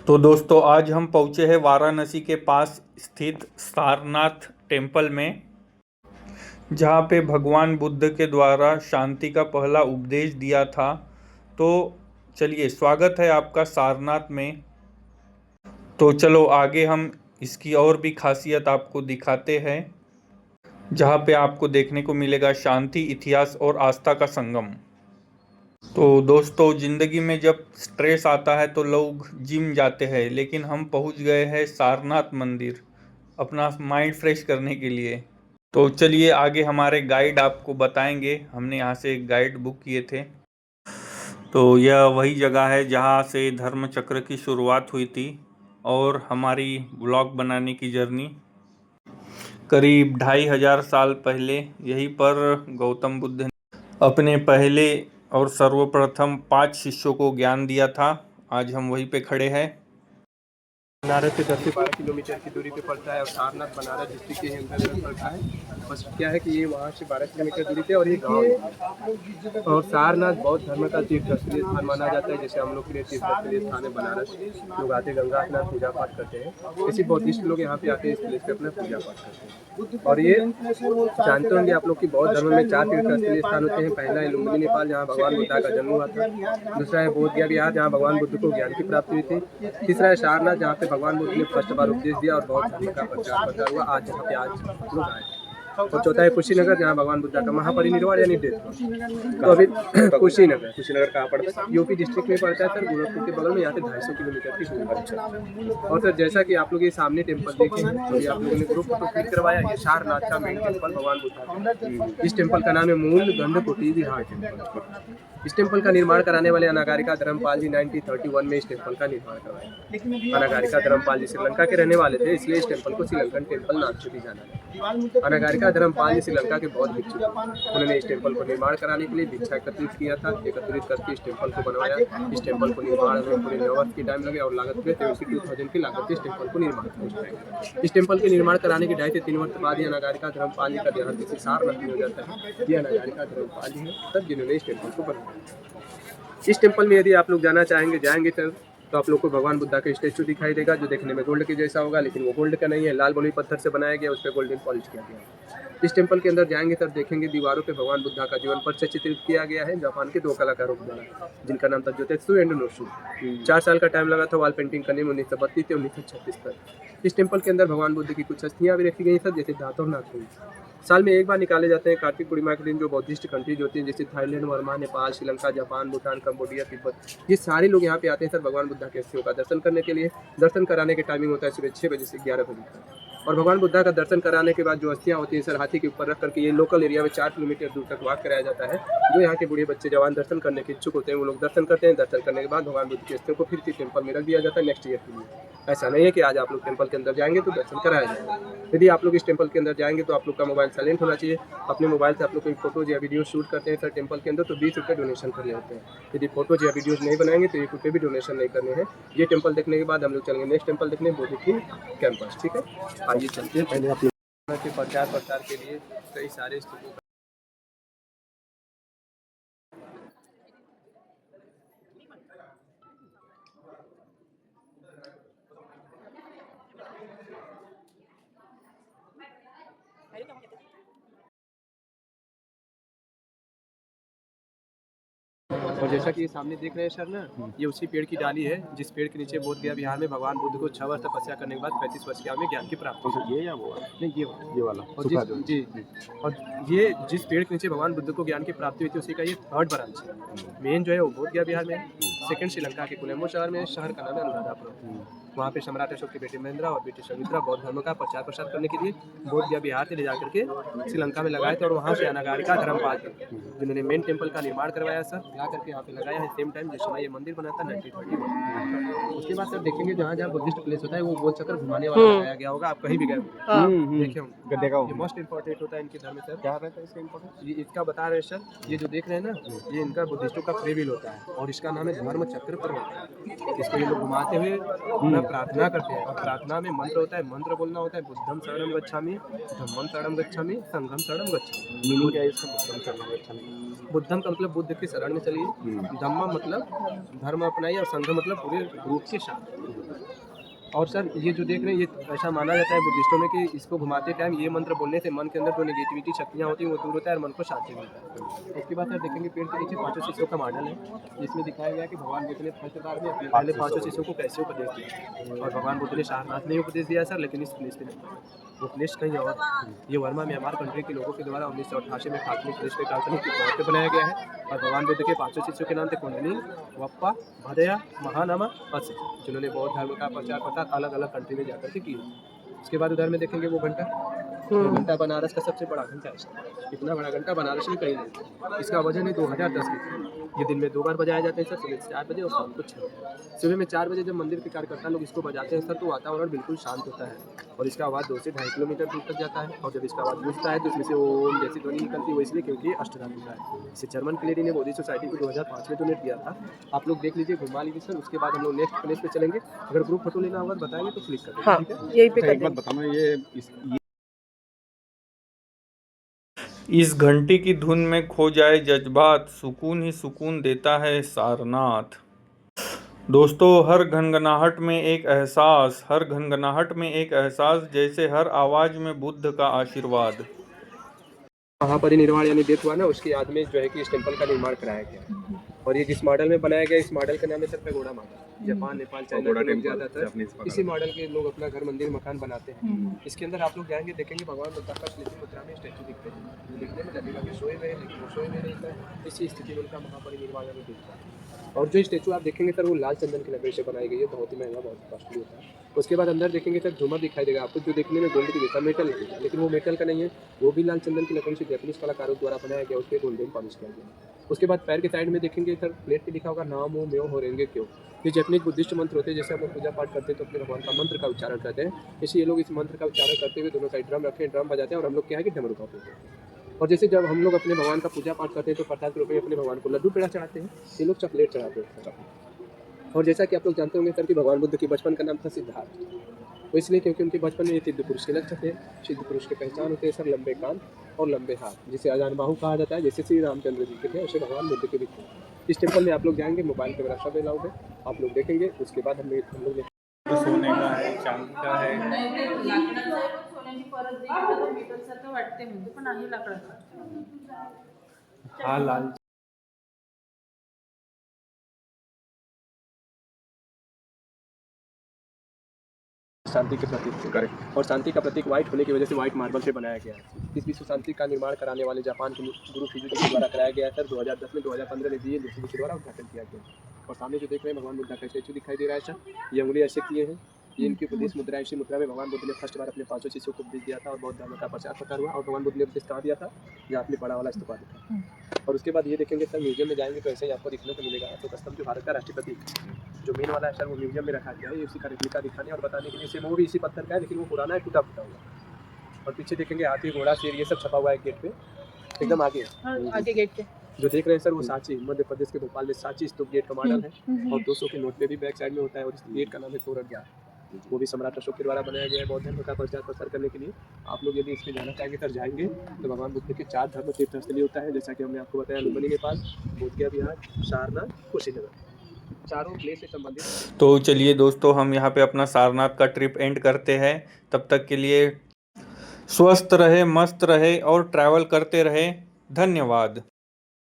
तो दोस्तों आज हम पहुँचे हैं वाराणसी के पास स्थित सारनाथ टेम्पल में, जहाँ पे भगवान बुद्ध के द्वारा शांति का पहला उपदेश दिया था। तो चलिए, स्वागत है आपका सारनाथ में। तो चलो आगे हम इसकी और भी खासियत आपको दिखाते हैं, जहाँ पे आपको देखने को मिलेगा शांति, इतिहास और आस्था का संगम। तो दोस्तों, ज़िंदगी में जब स्ट्रेस आता है तो लोग जिम जाते हैं, लेकिन हम पहुंच गए हैं सारनाथ मंदिर अपना माइंड फ्रेश करने के लिए। तो चलिए आगे हमारे गाइड आपको बताएंगे। हमने यहाँ से एक गाइड बुक किए थे। तो यह वही जगह है जहाँ से धर्म चक्र की शुरुआत हुई थी और हमारी व्लॉग बनाने की जर्नी करीब 2500 साल पहले यहीं पर गौतम बुद्ध ने अपने पहले और सर्वप्रथम 5 शिष्यों को ज्ञान दिया था। आज हम वहीं पे खड़े हैं। बनारस से 10 से 12 किलोमीटर की दूरी पे पड़ता है और सारनाथ बनारस डिस्ट्रिक्ट के अंतर्गत पड़ता है। बस क्या है कि ये वहाँ से 12 किलोमीटर दूरी पे और ये गाँव है। और सारनाथ बौद्ध धर्म का तीर्थ स्थलीय स्थान माना जाता है। जैसे हम लोग के लिए तीर्थ स्थलीय स्थान है बनारस, लोग आते गंगा स्नान पूजा पाठ करते हैं। ऐसे बौद्धिस्ट लोग यहाँ पे आते हैं, इस प्लेस पे अपना पूजा पाठ करते हैं। और ये जानते होंगे आप लोग कि बौद्ध धर्म में 4 तीर्थ स्थलीय स्थान होते हैं। पहला है लुम्बिनी नेपाल, जहाँ भगवान बुद्ध का जन्म हुआ था। दूसरा है बोध गया बिहार, जहाँ भगवान बुद्ध को ज्ञान की प्राप्ति हुई थी। तीसरा है सारनाथ, जहाँ पे भगवान बुद्ध ने फर्स्ट बार उपदेश दिया और बहुत धर्म का प्रचार प्रसार हुआ। आज जहाँ पे आज लोग आए। और चौथा है कुशीनगर, जहाँ भगवान बुद्ध का महापरिनिर्वाण यानी डेथ। तो अभी कुशीनगर कहाँ पड़ता है? यूपी डिस्ट्रिक्ट में पड़ता है सर, गोरखपुर के बगल में। यहाँ से 250 किलोमीटर की दूरी पर है। और सर जैसा कि आप लोग ये सामने टेम्पल देखे हैं, तो ये आप लोगों ने ग्रुप फोटो क्लिक करवाया। ये सारनाथ का मेन टेम्पल भगवान बुद्ध का। इस टेम्पल का नाम है मूल गंधकुटी विहार टेम्पल। इस टेम्पल का निर्माण कराने वाले अनागारिका धर्मपाल जी 1931 में इस टेम्पल का निर्माण करवाया। अनागारिका धर्मपाल जी श्रीलंका के रहने वाले थे, इसलिए इस टेम्पल को श्रीलंकन टेम्पल नाम से भी जाना है। अनागारिका धर्मपाल जी श्रीलंका के बौद्ध भिक्षु थे। उन्होंने इस टेम्पल को निर्माण कराने के लिए भिक्षा एकत्रित किया था। एकत्रित करके इस टेम्पल को बनवाया। इस टेम्पल को निर्माण में पूरे 9 वर्ष की टाइम लगे और लागत में 72,000 की लागत इस टेम्पल को निर्माण किया। इस टेम्पल के निर्माण कराने के 2.5 से 3 वर्ष बाद ही अनागारिका धर्मपाल जी का देहांत किसी सारनाथ में हो जाता है। ये अनागारिका धर्मपाल जी है तब जिन्होंने इस टेम्पल को बनवाया। इस टेम्पल में यदि आप लोग जाना चाहेंगे, जाएंगे तो आप लोग को भगवान बुद्धा का स्टैचू दिखाई देगा, जो देखने में गोल्ड के जैसा होगा, लेकिन वो गोल्ड का नहीं है। लाल बलुई पत्थर से बनाया गया, उस पर गोल्डन पॉलिश किया गया है। इस टेम्पल के अंदर जाएंगे तब देखेंगे दीवारों पे भगवान बुद्धा का जीवन परिचय चित्रित किया गया है जापान के 2 कलाकारों द्वारा, जिनका नाम था जोतेत्सु एंड नोशु। 4 साल का टाइम लगा था वॉल पेंटिंग करने में, 1932 से 1936 तक। इस टेम्पल के अंदर भगवान बुद्ध की कुछ अस्थियाँ भी रखी गई सर, जैसे दातों नाथ हुई। साल में एक बार निकाले जाते हैं कार्तिक पूर्णिमा के दिन, जो बौद्धिस्ट कंट्रीज होती हैं जैसे Thailand, Verma, Nepal, Sri Lanka, Japan, Bhutan, Cambodia, Tibet, ये सारे लोग यहाँ पे आते हैं सर भगवान बुद्धा के अस्थियों का दर्शन करने के लिए। दर्शन कराने के टाइमिंग होता है सुबह 6 बजे से 11 बजे तक। और भगवान बुद्धा का दर्शन कराने के बाद जो अस्थियाँ होती हैं सर, हाथी के ऊपर रख करके ये लोकल एरिया में 4 किलोमीटर दूर तक वॉक कराया जाता है। जो यहाँ के बूढ़े बच्चे जवान दर्शन करने के इच्छुक होते हैं, वो लोग दर्शन करते हैं। दर्शन करने के बाद भगवान बुद्ध की अस्थियों को फिर से टेम्पल में रख दिया जाता है नेक्स्ट ईयर के लिए। ऐसा नहीं है कि आज आप लोग टेम्पल के अंदर जाएंगे तो दर्शन कराया जाएगा। यदि आप लोग इस टेम्पल के अंदर जाएंगे तो आप लोग का मोबाइल साइलेंट होना चाहिए। अपने मोबाइल से आप लोग कोई फोटोज या वीडियो शूट करते हैं सर टेम्पल के अंदर, तो 20 रुपये डोनेशन करने होते हैं। यदि फोटोज या वीडियोज नहीं बनाएंगे तो 1 रुपये भी डोनेशन नहीं करने हैं। ये टेम्पल देखने के बाद हम लोग चलेंगे नेक्स्ट टेम्पल देखने, बोधिसत्व कैंपस। ठीक है, आइए चलते हैं। पहले अपने प्रचार प्रसार के लिए कई सारे स्तूपों और जैसा कि ये सामने देख रहे हैं सर ना, ये उसी पेड़ की डाली है जिस पेड़ के नीचे बोध गया बिहार में भगवान बुद्ध को 6 वर्ष तपस्या करने के बाद 35 वर्ष की आयु में ज्ञान की प्राप्ति हुई। ये या वो नहीं, ये वाला और जी और ये जिस पेड़ के नीचे भगवान बुद्ध को ज्ञान की प्राप्ति हुई थी, उसी का ये 3rd ब्रांच है। मेन जो है वो बोध गया बिहार में, सेकंड श्रीलंका के कोलंबो शहर में, शहर का नाम है अनुराधापुरम। वहाँ पे सम्राट अशोक की बेटी महेंद्रा और बेटी सुमित्रा बौद्ध धर्म का प्रचार प्रसार करने के लिए बोध गया बिहार से ले जाकर के श्रीलंका में लगाए थे। और वहाँ से अनागारिका धर्मपाल थे जिन्होंने मेन टेम्पल का निर्माण करवाया सर, ला करके यहाँ पे लगाया है सेम टाइम जिस समय ये मंदिर बना था 1931। उसके बाद सर देखेंगे जहाँ जहाँ बुद्धिस्ट प्लेस होता है वो गोल चक्कर घुमाने वाला लगाया गया होगा। आप कहीं भी गए देखे होंगे, ये मोस्ट इंपॉर्टेंट होता है इनके धर्म में सर। क्या रहता है इसका इंपॉर्टेंट? ये इसका बता रहे हैं सर, ये जो देख रहे हैं ना, ये इनका बुद्धिस्टों का फ्री विल होता है और इसका नाम है धर्म चक्र पर्वत। इसको ये लोग घुमाते हुए अपना प्रार्थना करते हैं और प्रार्थना में मंत्र होता है, मंत्र बोलना होता है बुद्धम शरणम गच्छामि, धम्मम शरणम गच्छामि, संघम शरणम गच्छामि। मीनिंग क्या है इसका? बुद्धम शरणम गच्छामि, बुद्धम का मतलब बुद्ध की शरण में चलिए, धम्म मतलब धर्म अपनाइए और संघ मतलब पूरे ग्रुप के साथ, और सर ये जो देख रहे हैं ये ऐसा माना जाता है बुद्धिस्टों में कि इसको घुमाते टाइम ये मंत्र बोलने से मन के अंदर जो नेगेटिविटी शक्तियाँ होती हैं वो दूर होता है और मन को शांति मिलता है। उसके बाद सर देखेंगे पेड़ के नीचे पांचों शिष्यों का मॉडल है जिसमें दिखाया गया है कि भगवान बुद्ध ने फर्स्ट बार में अपने पहले पांचों शिष्यों को कैसे उपदेश दिया। और भगवान बुद्ध ने सारनाथ में उपदेश दिया सर, लेकिन इस प्लेस पे नहीं, वो प्लेस कहीं और है। ये वर्मा म्यांमार कंट्री के लोगों के द्वारा 1988 में खासमी प्लेस पे काल्पनिक के तौर पर बनाया गया है। और भगवान बुद्ध के पांचों शिष्यों के नाम थे कुंडली, वप्पा, भदया, महानामा, अस्य, जिन्होंने बौद्ध धर्म का प्रचार प्रसार अलग अलग कंट्री में जाकर के किया। उसके बाद उधर में देखेंगे वो घंटा, वो घंटा बनारस का सबसे बड़ा घंटा है। इतना बड़ा घंटा बनारस में कहीं नहीं। इसका वजन है 2010 के। ये दिन में 2 बार बजाए जाते हैं सर, सुबह 4 बजे और शाम को 6 बजे। सुबह में 4 बजे जब मंदिर के कार्यकर्ता लोग इसको बजाते हैं सर तो वातावरण बिल्कुल शांत होता है और इसका आवाज़ 2 से 2.5 किलोमीटर दूर तक जाता है। और जब इसका आवाज़ गूंजता है तो इसमें से ओम जैसी ध्वनि निकलती है, वो इसलिए क्योंकि ये अष्टधातु का है। इसे जर्मन क्लेरी ने बौद्धिस्ट सोसाइटी को 2005 में डोनेट किया था। आप लोग देख लीजिए, घुमा लीजिए सर। उसके बाद हम लोग नेक्स्ट प्लेस पे चलेंगे। अगर ग्रुप फोटो लेना होगा तो बताएंगे तो क्लिक कर देंगे। हाँ, ठीक है, यही पे कर एक बात देंगे। बताना, ये इस घंटी की धुन में खो जाए जज्बात, सुकून ही सुकून देता है सारनाथ। दोस्तों, हर घनघनाहट में एक एहसास, हर घनघनाहट में एक एहसास, जैसे हर आवाज में बुद्ध का आशीर्वाद। महापरिनिर्वाण यानी डेथ हुआ ना, उसकी याद में जो है कि इस टेम्पल का निर्माण कराया गया है। और ये जिस मॉडल में बनाया गया, इस मॉडल का नाम है sir pagoda model. Japan, Nepal, China के लोग ज़्यादातर इसी मॉडल के लोग अपना घर, मंदिर, मकान बनाते हैं। इसके अंदर आप लोग जाएंगे देखेंगे भगवान बुद्ध का स्मृति मुद्रा में स्टैचू दिखते हैं। जो दिखने में लगेगा कि सोए हुए हैं, लेकिन वो सोए हुए नहीं था। इसी स्थिति में उनका महापरिनिर्वाण यानी दिखता है। और जो स्टैचू आप देखेंगे सर वो लाल चंदन की लकड़ी से बनाई गई है, बहुत ही महंगा, बहुत कॉस्टली होता है। उसके बाद अंदर देखेंगे सर झूमर दिखाई देगा आपको, जो देखने में गोल्ड की जैसा मेटल लगेगा, लेकिन वो मेटल का नहीं है, वो भी लाल चंदन की लकड़ी से जैपनीज कलाकारों द्वारा बनाया गया, उसके गोल्डन पॉलिश किया गया। उसके बाद पैर के साइड में देखेंगे सर प्लेट पे लिखा होगा नामो म्यो होरेंगे क्यों। ये जैपनीज बुद्धिस्ट मंत्र होते हैं। जैसे हम लोग पूजा पाठ करते हैं तो अपने भगवान का मंत्र का उच्चारण करते हैं, इसी ये लोग इस मंत्र का उच्चारण करते हुए दोनों साइड ड्रम रखे, ड्रम बजाते हैं और हम लोग क्या है कि डमरू का उपयोग करते हैं। और जैसे जब हम लोग अपने भगवान का पूजा पाठ करते हैं तो प्रसाद के रूप में अपने भगवान को लड्डू पेड़ा चढ़ाते हैं, ये लोग चॉकलेट चढ़ाते हैं। और जैसा कि आप लोग जानते होंगे सर कि भगवान बुद्ध के बचपन का नाम था सिद्धार्थ, तो इसलिए क्योंकि उनके बचपन में ये सिद्ध पुरुष के लक्षण थे। सिद्ध पुरुष की पहचान होते हैं सर लंबे कान और लंबे हाथ, जिसे अजान बाहु कहा जाता है। जैसे श्री रामचंद्र जी के थे वैसे भगवान बुद्ध के भी थे। इस टेम्पल में आप लोग जाएंगे, मोबाइल कैमरा सब अलाउड है, आप लोग देखेंगे। उसके बाद हम लोग सोने का है, चांदी का है। सोन्याची परत दिली तर मेटल सारखं वाटते म्हणजे पण आहे लाकडाचं। हा लाल शांति के प्रतीक करें। और शांति का प्रतीक व्हाइट होने की वजह से व्हाइट मार्बल से बनाया गया है। इस विश्व शांति का निर्माण कराने वाले जापान के गुरु फिजुजी के द्वारा कराया गया है सर 2010 में। 2015 में भी ऋषि के द्वारा उद्घाटन किया गया। और सामने जो देख रहे हैं भगवान बुद्ध का स्टैचू दिखाई दे रहा है सर, ये उंगली ऐसे किए हैं, ये इनकी उपदेश मुद्रा। इसी मुद्रा में भगवान बुद्ध ने फर्स्ट बार अपने 500 शिष्यों को उपदेश दिया था और बौद्ध धर्म का प्रचार प्रसार हुआ। और भगवान बुद्ध ने उपदेश कहाँ दिया था, जहाँ अपने बड़ा वाला स्तूपा दिखा। और उसके बाद ये देखेंगे सर म्यूजियम में जाएंगे तो ऐसे ही आपको दिखने को मिलेगा। अशोक स्तंभ जो भारत का राष्ट्रीय प्रतीक जो मेन वाला है सर, वो म्यूजियम में रखा गया है। ये उसी का रेप्लिका दिखाने और बताने के लिए। सेम वो भी इसी पत्थर का है, लेकिन वो पुराना है, टूटा फूटा हुआ। और पीछे देखेंगे हाथी, घोड़ा, शेर, ये सब छपा हुआ है गेट पे, एकदम आगे आगे गेट के जो देख रहे हैं सर वो सांची, मध्य प्रदेश के भोपाल में सांची स्तूप गेट का मॉडल है। और 200 के नोट पे भी बैक साइड में होता है। और इस गेट का नाम है तोरणद्वार, वो भी सम्राट अशोक के द्वारा बनाया गया है बौद्ध धर्म का प्रचार प्रसार करने के लिए। आप लोग यदि इसमें जाना चाहेंगे सर जाएंगे तो भगवान बुद्ध के 4 धर्म तीर्थ स्थली होता है, जैसा कि हमने आपको बताया, लुम्बिनी नेपाल, बोधगया बिहार, सारनाथ, कुशीनगर, चारों प्लेस से संबंधित। तो चलिए दोस्तों, हम यहाँ पे अपना सारनाथ का ट्रिप एंड करते हैं। तब तक के लिए स्वस्थ रहे, मस्त रहे और ट्रैवल करते रहे। धन्यवाद।